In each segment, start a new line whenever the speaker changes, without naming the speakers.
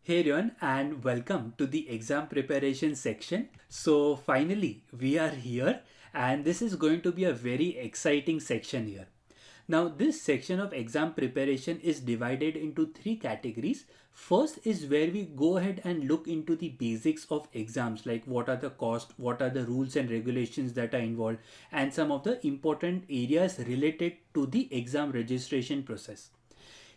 Hey everyone and welcome to the exam preparation section. So finally we are here and this is going to be a very exciting section here. Now this section of exam preparation is divided into three categories. First is where we go ahead and look into the basics of exams, like what are the costs, what are the rules and regulations that are involved, and some of the important areas related to the exam registration process.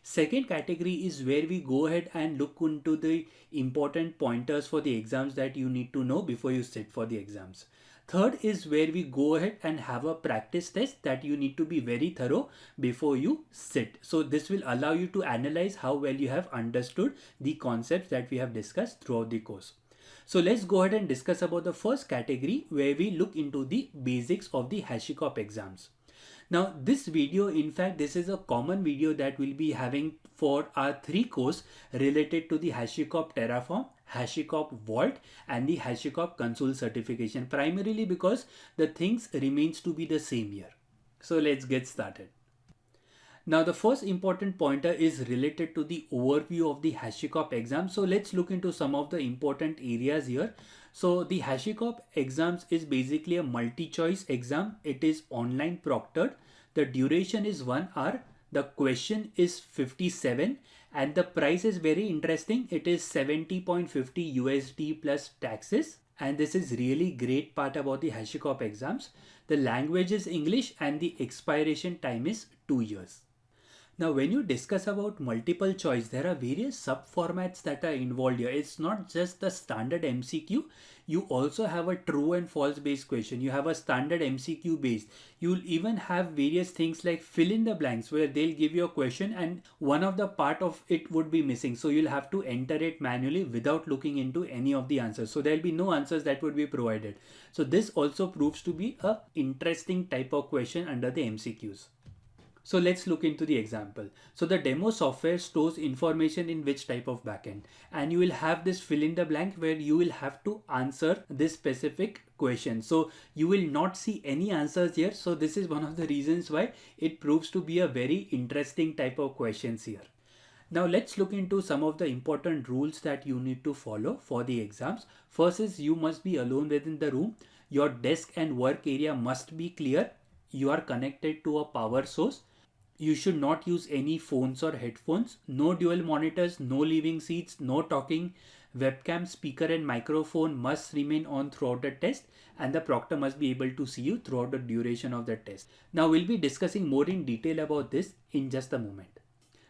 Second category is where we go ahead and look into the important pointers for the exams that you need to know before you sit for the exams. Third is where we go ahead and have a practice test that you need to be very thorough before you sit. So this will allow you to analyze how well you have understood the concepts that we have discussed throughout the course. So let's go ahead and discuss about the first category where we look into the basics of the HashiCorp exams. Now this video, in fact, this is a common video that we'll be having for our three course related to the HashiCorp Terraform, HashiCorp Vault and the HashiCorp Consul certification, primarily because the things remains to be the same here. So let's get started. Now the first important pointer is related to the overview of the HashiCorp exam. So let's look into some of the important areas here. So the HashiCorp exams is basically a multi-choice exam. It is online proctored. The duration is 1 hour. The question is 57 and the price is very interesting. It is 70.50 USD plus taxes. And this is really great part about the HashiCorp exams. The language is English and the expiration time is 2 years. Now, when you discuss about multiple choice, there are various sub formats that are involved here. It's not just the standard MCQ. You also have a true and false based question. You have a standard MCQ based. You'll even have various things like fill in the blanks where they'll give you a question and one of the part of it would be missing. So you'll have to enter it manually without looking into any of the answers. So there'll be no answers that would be provided. So this also proves to be a interesting type of question under the MCQs. So let's look into the example. So the demo software stores information in which type of backend, and you will have this fill in the blank where you will have to answer this specific question. So you will not see any answers here. So this is one of the reasons why it proves to be a very interesting type of questions here. Now let's look into some of the important rules that you need to follow for the exams. First is you must be alone within the room. Your desk and work area must be clear. You are connected to a power source. You should not use any phones or headphones, no dual monitors, no leaving seats, no talking. Webcam, speaker and microphone must remain on throughout the test and the proctor must be able to see you throughout the duration of the test. Now we'll be discussing more in detail about this in just a moment.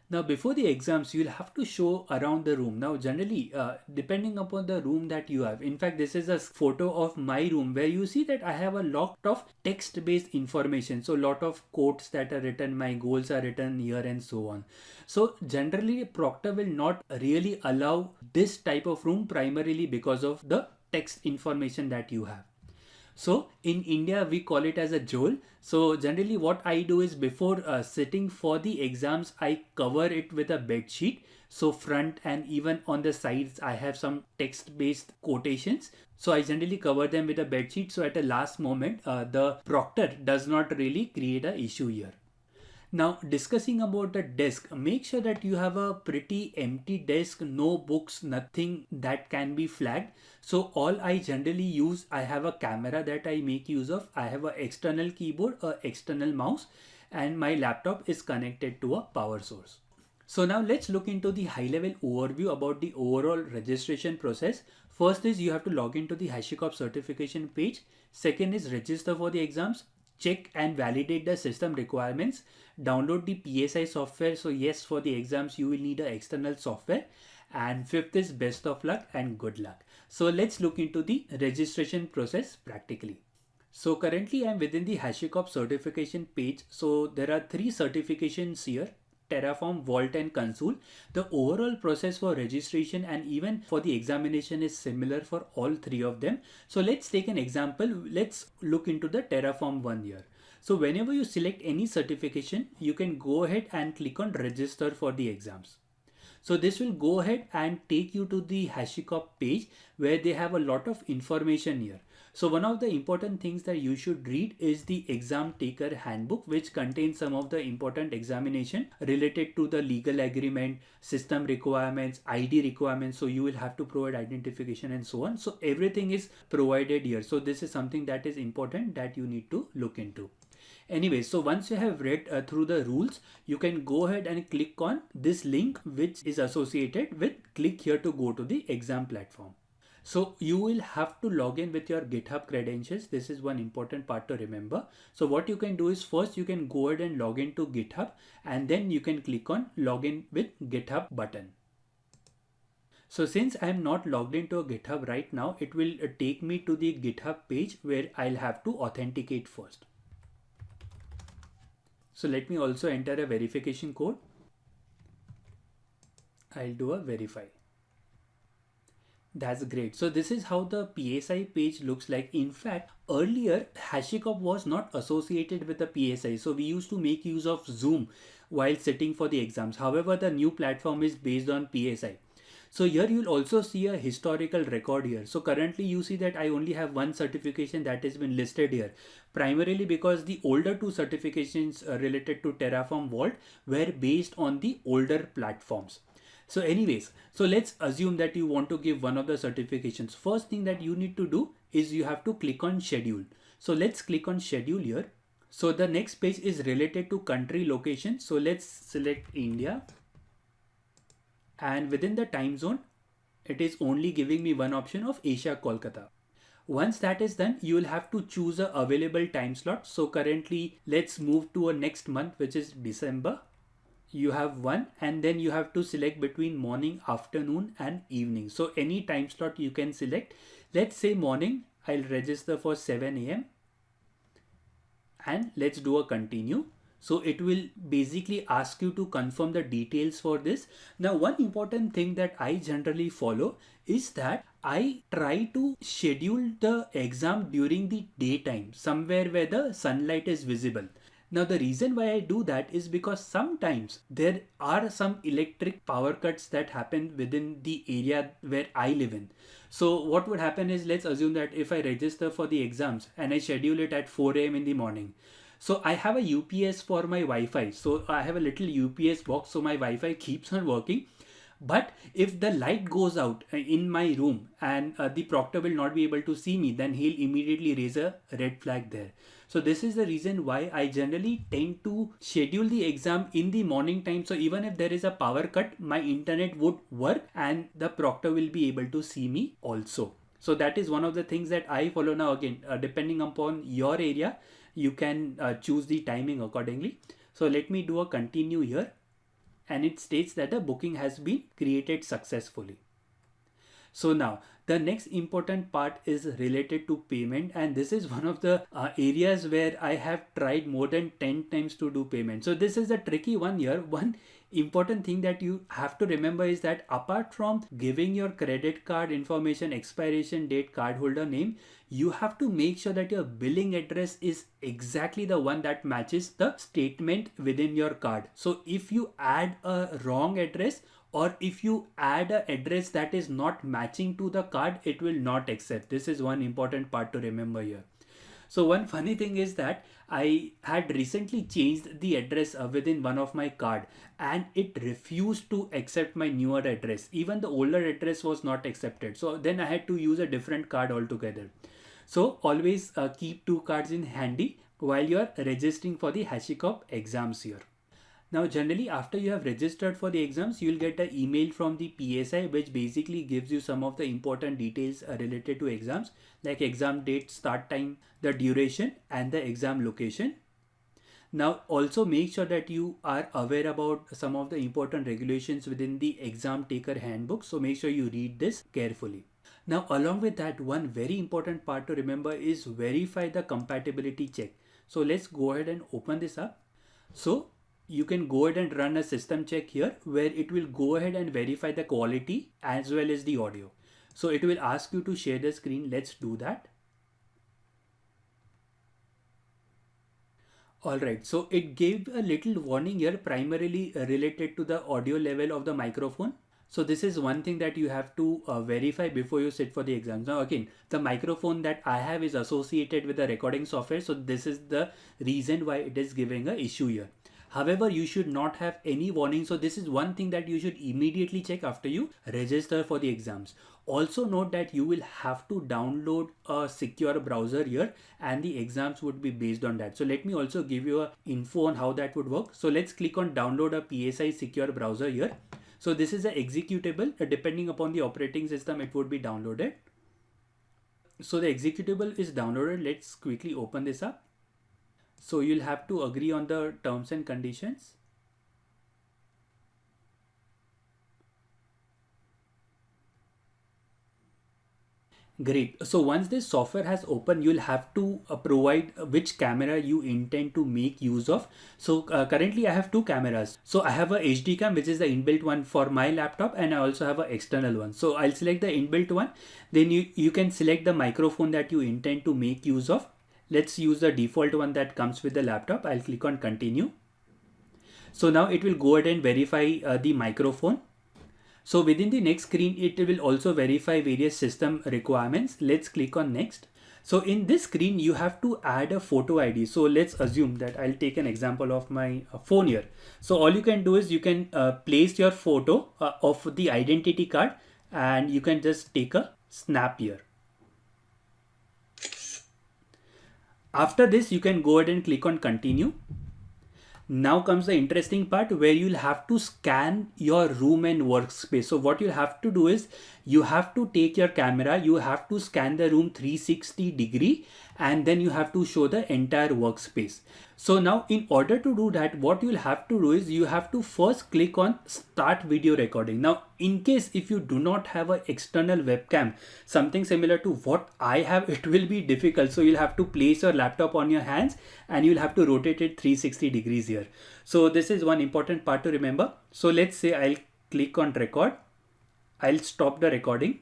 Now before the exams, you'll have to show around the room. Now generally, depending upon the room that you have, in fact this is a photo of my room where you see that I have a lot of text based information. So a lot of quotes that are written, my goals are written here and so on. So generally proctor will not really allow this type of room primarily because of the text information that you have. So in India, we call it as a jol. So generally what I do is before sitting for the exams, I cover it with a bed sheet. So front and even on the sides, I have some text based quotations. So I generally cover them with a bed sheet. So at the last moment, the proctor does not really create an issue here. Now discussing about the desk, make sure that you have a pretty empty desk, no books, nothing that can be flagged. So all I generally use, I have a camera that I make use of. I have an external keyboard, an external mouse and my laptop is connected to a power source. So now let's look into the high level overview about the overall registration process. First is you have to log into the HashiCorp certification page. Second is register for the exams. Check and validate the system requirements. Download the PSI software. So yes, for the exams you will need an external software. And fifth is best of luck and good luck. So let's look into the registration process practically. So currently I'm within the HashiCorp certification page. So there are three certifications here: Terraform, Vault and Consul. The overall process for registration and even for the examination is similar for all three of them. So let's take an example. Let's look into the Terraform one here. So whenever you select any certification, you can go ahead and click on register for the exams. So this will go ahead and take you to the HashiCorp page where they have a lot of information here. So one of the important things that you should read is the exam taker handbook, which contains some of the important examination related to the legal agreement, system requirements, ID requirements. So you will have to provide identification and so on. So everything is provided here. So this is something that is important that you need to look into. Anyway, so once you have read through the rules, you can go ahead and click on this link which is associated with click here to go to the exam platform. So you will have to log in with your GitHub credentials. This is one important part to remember. So what you can do is first you can go ahead and log into GitHub, and then you can click on login with GitHub button. So since I am not logged into a GitHub right now, it will take me to the GitHub page where I'll have to authenticate first. So let me also enter a verification code. I'll do a verify. That's great. So this is how the PSI page looks like. In fact, earlier HashiCorp was not associated with the PSI. So we used to make use of Zoom while sitting for the exams. However, the new platform is based on PSI. So here you'll also see a historical record here. So currently you see that I only have one certification that has been listed here, primarily because the older two certifications related to Terraform Vault were based on the older platforms. So anyways, so let's assume that you want to give one of the certifications. First thing that you need to do is you have to click on schedule. So let's click on schedule here. So the next page is related to country location. So let's select India. And within the time zone, it is only giving me one option of Asia, Kolkata. Once that is done, you will have to choose a available time slot. So currently, let's move to a next month, which is December. You have one, and then you have to select between morning, afternoon and evening. So any time slot you can select. Let's say morning. I'll register for 7 a.m. and let's do a continue. So it will basically ask you to confirm the details for this. Now, one important thing that I generally follow is that I try to schedule the exam during the daytime, somewhere where the sunlight is visible. Now, the reason why I do that is because sometimes there are some electric power cuts that happen within the area where I live in. So what would happen is, let's assume that if I register for the exams and I schedule it at 4 a.m. in the morning. So I have a UPS for my Wi-Fi. So I have a little UPS box, so my Wi-Fi keeps on working. But if the light goes out in my room and the proctor will not be able to see me, then he'll immediately raise a red flag there. So this is the reason why I generally tend to schedule the exam in the morning time. So even if there is a power cut, my internet would work and the proctor will be able to see me also. So that is one of the things that I follow. Now again, depending upon your area, you can choose the timing accordingly. So let me do a continue here. And it states that a booking has been created successfully. So now the next important part is related to payment, and this is one of the areas where I have tried more than 10 times to do payment. So this is a tricky one here. One important thing that you have to remember is that apart from giving your credit card information, expiration date, cardholder name, you have to make sure that your billing address is exactly the one that matches the statement within your card. So if you add a wrong address, or if you add an address that is not matching to the card, it will not accept. This is one important part to remember here. So one funny thing is that I had recently changed the address within one of my card, and it refused to accept my newer address. Even the older address was not accepted. So then I had to use a different card altogether. So always keep two cards in handy while you are registering for the HashiCorp exams here. Now generally after you have registered for the exams, you will get an email from the PSI which basically gives you some of the important details related to exams, like exam date, start time, the duration and the exam location. Now also make sure that you are aware about some of the important regulations within the exam taker handbook. So make sure you read this carefully. Now along with that, one very important part to remember is verify the compatibility check. So let's go ahead and open this up. So you can go ahead and run a system check here where it will go ahead and verify the quality as well as the audio. So it will ask you to share the screen. Let's do that. Alright, so it gave a little warning here primarily related to the audio level of the microphone. So this is one thing that you have to verify before you sit for the exams. Now again, the microphone that I have is associated with the recording software. So this is the reason why it is giving a issue here. However, you should not have any warning. So this is one thing that you should immediately check after you register for the exams. Also note that you will have to download a secure browser here and the exams would be based on that. So let me also give you a info on how that would work. So let's click on download a PSI secure browser here. So this is an executable. Depending upon the operating system, it would be downloaded. So the executable is downloaded. Let's quickly open this up. So you'll have to agree on the terms and conditions. Great. So once this software has opened, you'll have to provide which camera you intend to make use of. So currently I have two cameras. So I have a HD cam, which is the inbuilt one for my laptop, and I also have an external one. So I'll select the inbuilt one. Then you can select the microphone that you intend to make use of. Let's use the default one that comes with the laptop. I'll click on continue. So now it will go ahead and verify the microphone. So within the next screen, it will also verify various system requirements. Let's click on next. So in this screen, you have to add a photo ID. So let's assume that I'll take an example of my phone here. So all you can do is you can place your photo of the identity card and you can just take a snap here. After this, you can go ahead and click on continue. Now comes the interesting part where you'll have to scan your room and workspace. So what you'll have to do is you have to take your camera, you have to scan the room 360 degree, and then you have to show the entire workspace. So now in order to do that, what you'll have to do is you have to first click on start video recording. Now in case if you do not have an external webcam, something similar to what I have, it will be difficult. So you'll have to place your laptop on your hands and you'll have to rotate it 360 degrees here. So this is one important part to remember. So let's say I'll click on record. I'll stop the recording.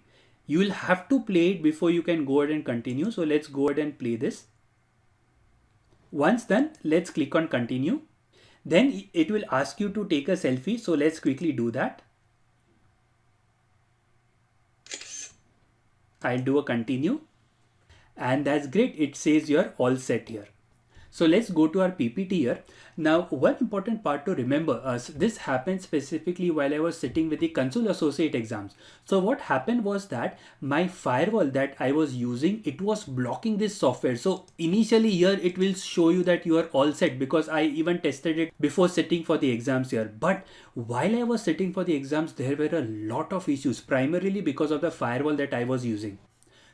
You will have to play it before you can go ahead and continue. So let's go ahead and play this. Once done, let's click on continue. Then it will ask you to take a selfie. So let's quickly do that. I'll do a continue. And that's great. It says you're all set here. So let's go to our PPT here. Now, one important part to remember, this happened specifically while I was sitting with the Consul Associate exams. So what happened was that my firewall that I was using, it was blocking this software. So initially here, it will show you that you are all set because I even tested it before sitting for the exams here. But while I was sitting for the exams, there were a lot of issues, primarily because of the firewall that I was using.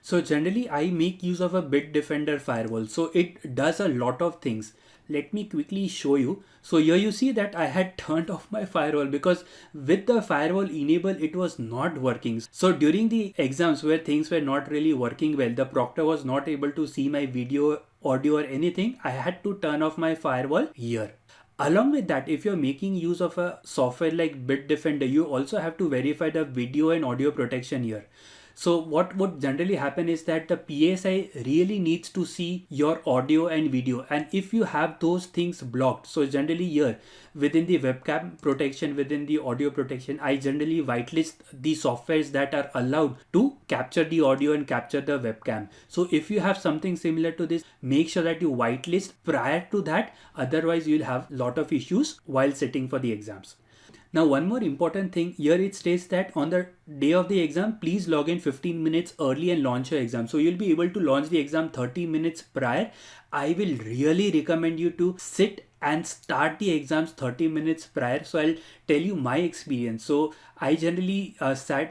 So generally I make use of a Bitdefender firewall. So it does a lot of things. Let me quickly show you. So here you see that I had turned off my firewall because with the firewall enabled, it was not working. So during the exams where things were not really working well, the proctor was not able to see my video, audio or anything, I had to turn off my firewall here. Along with that, if you're making use of a software like Bitdefender, you also have to verify the video and audio protection here. So what would generally happen is that the PSI really needs to see your audio and video, and if you have those things blocked, so generally here within the webcam protection, within the audio protection, I generally whitelist the softwares that are allowed to capture the audio and capture the webcam. So if you have something similar to this, make sure that you whitelist prior to that, otherwise you'll have a lot of issues while sitting for the exams. Now, one more important thing here, it states that on the day of the exam, please log in 15 minutes early and launch your exam. So you'll be able to launch the exam 30 minutes prior. I will really recommend you to sit and start the exams 30 minutes prior. So I'll tell you my experience. So I generally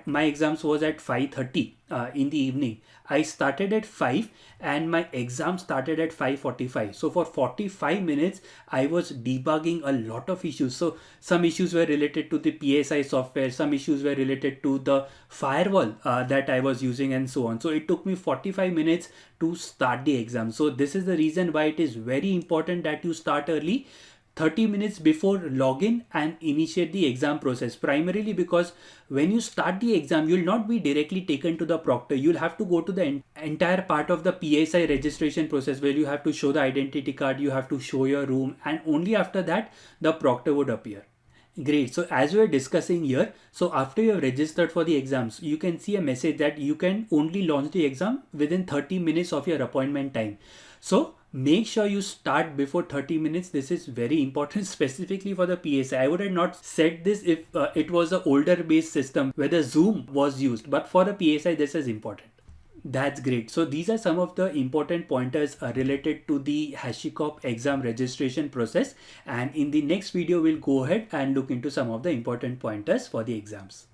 my exams was at 5:30 in the evening. I started at 5 and my exam started at 5:45. So for 45 minutes, I was debugging a lot of issues. So some issues were related to the PSI software, some issues were related to the firewall that I was using and so on. So it took me 45 minutes to start the exam. So this is the reason why it is very important that you start early, 30 minutes before login and initiate the exam process, primarily because when you start the exam, you'll not be directly taken to the proctor. You'll have to go to the entire part of the PSI registration process where you have to show the identity card, you have to show your room, and only after that the proctor would appear. Great. So as we are discussing here, so after you have registered for the exams, you can see a message that you can only launch the exam within 30 minutes of your appointment time. So make sure you start before 30 minutes. This is very important specifically for the PSI. I would have not said this if it was an older based system where the Zoom was used, but for a PSI this is important. That's great. So these are some of the important pointers related to the HashiCorp exam registration process. And in the next video, we'll go ahead and look into some of the important pointers for the exams.